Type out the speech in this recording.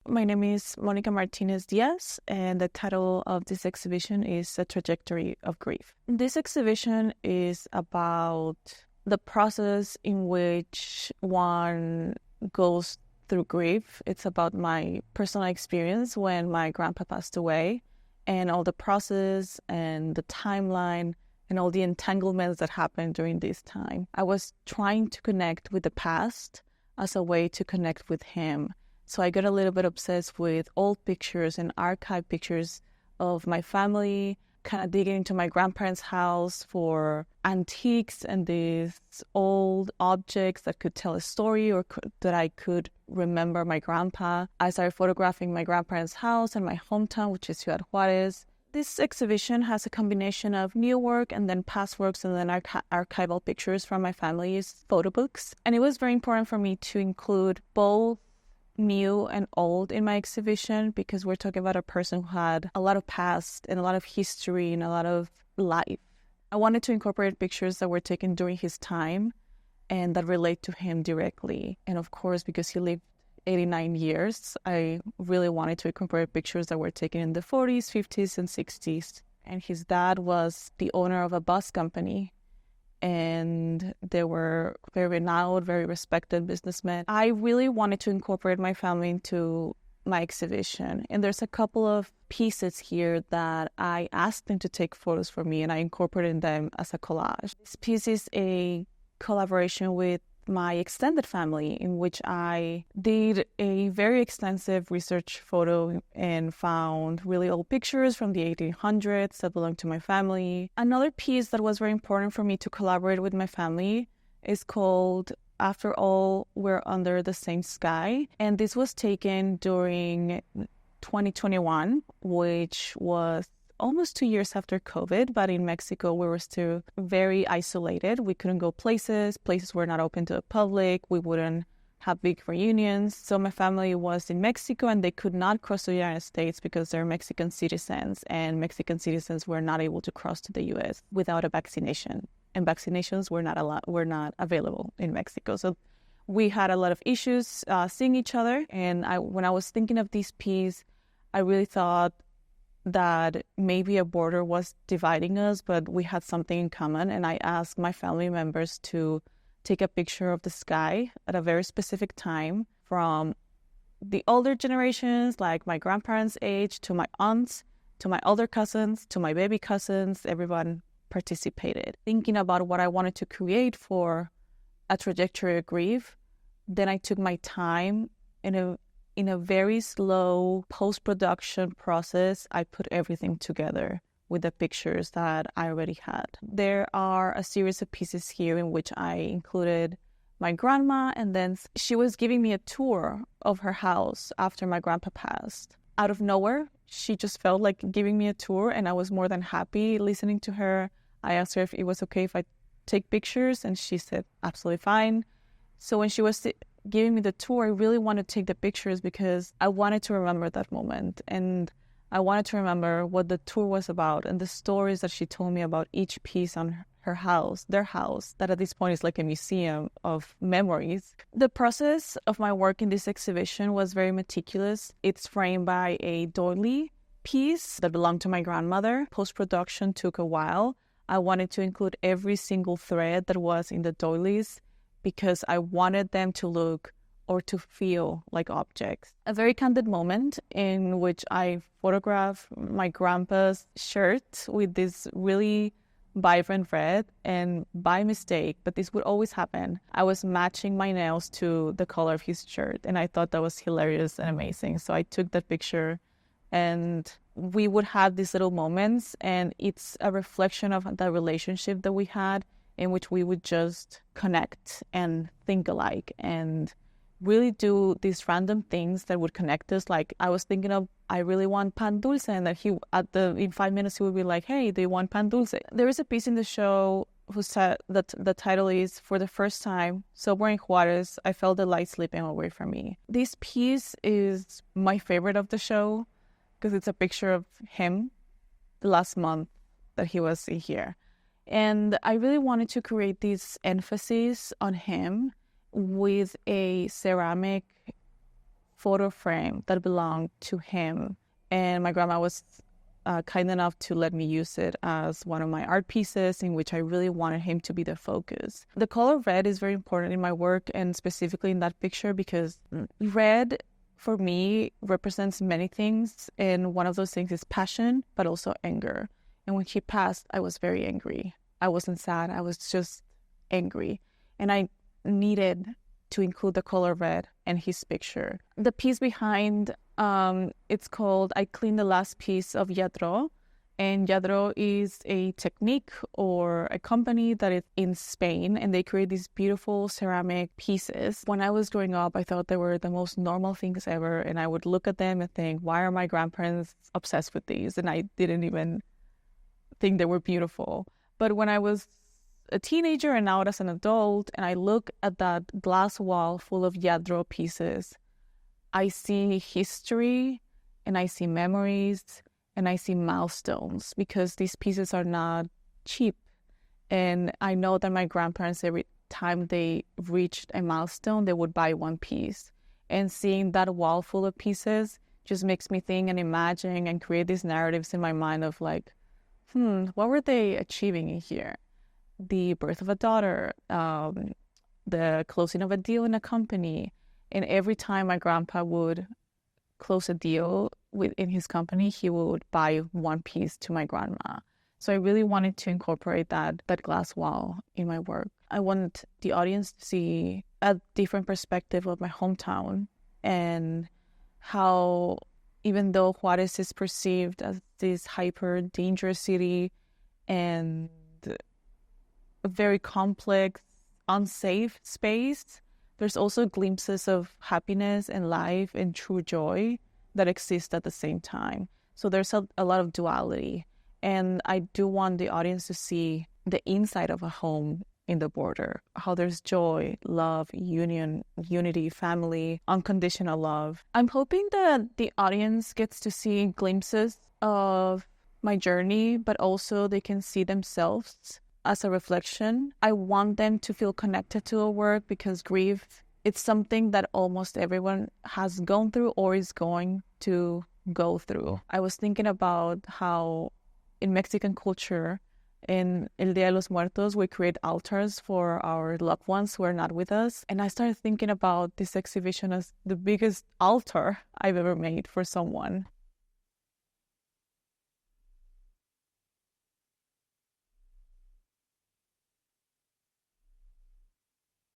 My name is Monica Martinez-Diaz, and the title of this exhibition is A Trajectory of Grief. This exhibition is about the process in which one goes through grief. It's about my personal experience when my grandpa passed away and all the process and the timeline and all the entanglements that happened during this time. I was trying to connect with the past as a way to connect with him. So I got a little bit obsessed with old pictures and archive pictures of my family, kind of digging into my grandparents' house for antiques and these old objects that could tell a story or that I could remember my grandpa. I started photographing my grandparents' house and my hometown, which is Ciudad Juarez. This exhibition has a combination of new work and then past works and then archival pictures from my family's photo books. And it was very important for me to include both new and old in my exhibition because we're talking about a person who had a lot of past and a lot of history and a lot of life. I wanted to incorporate pictures that were taken during his time and that relate to him directly. And of course, because he lived 89 years, I really wanted to incorporate pictures that were taken in the 40s, 50s, and 60s. And his dad was the owner of a bus company, and they were very renowned, very respected businessmen. I really wanted to incorporate my family into my exhibition. And there's a couple of pieces here that I asked them to take photos for me, and I incorporated them as a collage. This piece is a collaboration with my extended family, in which I did a very extensive research photo and found really old pictures from the 1800s that belong to my family. Another piece that was very important for me to collaborate with my family is called After All, We're Under the Same Sky. And this was taken during 2021, which was almost 2 years after COVID, but in Mexico, we were still very isolated. We couldn't go places were not open to the public. We wouldn't have big reunions. So my family was in Mexico and they could not cross the United States because they're Mexican citizens, and Mexican citizens were not able to cross to the US without a vaccination. And vaccinations were not available in Mexico. So we had a lot of issues seeing each other. And when I was thinking of this piece, I really thought that maybe a border was dividing us, but we had something in common. And I asked my family members to take a picture of the sky at a very specific time, from the older generations, like my grandparents' age, to my aunts, to my older cousins, to my baby cousins. Everyone participated. Thinking about what I wanted to create for A Trajectory of Grief, then I took my time in a very slow post-production process. I put everything together with the pictures that I already had. There are a series of pieces here in which I included my grandma, and then she was giving me a tour of her house after my grandpa passed. Out of nowhere, she just felt like giving me a tour, and I was more than happy listening to her. I asked her if it was okay if I take pictures, and she said absolutely fine. So when she was giving me the tour, I really wanted to take the pictures because I wanted to remember that moment, and I wanted to remember what the tour was about and the stories that she told me about each piece on her house, their house, that at this point is like a museum of memories. The process of my work in this exhibition was very meticulous. It's framed by a doily piece that belonged to my grandmother. Post-production took a while. I wanted to include every single thread that was in the doilies because I wanted them to look or to feel like objects. A very candid moment in which I photographed my grandpa's shirt with this really vibrant red, and by mistake, but this would always happen, I was matching my nails to the color of his shirt, and I thought that was hilarious and amazing. So I took that picture, and we would have these little moments, and it's a reflection of the relationship that we had, in which we would just connect and think alike and really do these random things that would connect us. Like I was thinking of, I really want pan dulce, and that in 5 minutes he would be like, hey, do you want pan dulce? There is a piece in the show who said that the title is, For the First Time, Sober in Juarez, I Felt the Light Slipping Away from Me. This piece is my favorite of the show because it's a picture of him the last month that he was here. And I really wanted to create this emphasis on him with a ceramic photo frame that belonged to him. And my grandma was kind enough to let me use it as one of my art pieces in which I really wanted him to be the focus. The color red is very important in my work, and specifically in that picture, because red for me represents many things. And one of those things is passion, but also anger. And when he passed, I was very angry. I wasn't sad. I was just angry. And I needed to include the color red and his picture. The piece behind, it's called I Cleaned the Last Piece of Lladró. And Lladró is a technique or a company that is in Spain, and they create these beautiful ceramic pieces. When I was growing up, I thought they were the most normal things ever, and I would look at them and think, why are my grandparents obsessed with these? And I didn't even think they were beautiful. But when I was a teenager and now as an adult, and I look at that glass wall full of Lladró pieces, I see history and I see memories and I see milestones, because these pieces are not cheap. And I know that my grandparents, every time they reached a milestone, they would buy one piece. And seeing that wall full of pieces just makes me think and imagine and create these narratives in my mind of like, what were they achieving in here? The birth of a daughter, the closing of a deal in a company. And every time my grandpa would close a deal in his company, he would buy one piece to my grandma. So I really wanted to incorporate that glass wall in my work. I want the audience to see a different perspective of my hometown, and how even though Juarez is perceived as this hyper dangerous city and a very complex, unsafe space, there's also glimpses of happiness and life and true joy that exist at the same time. So there's a lot of duality. And I do want the audience to see the inside of a home in the border, how there's joy, love, union, unity, family, unconditional love. I'm hoping that the audience gets to see glimpses of my journey, but also they can see themselves as a reflection. I want them to feel connected to a work, because grief, it's something that almost everyone has gone through or is going to go through. I was thinking about how in Mexican culture, in El Día de los Muertos, we create altars for our loved ones who are not with us. And I started thinking about this exhibition as the biggest altar I've ever made for someone.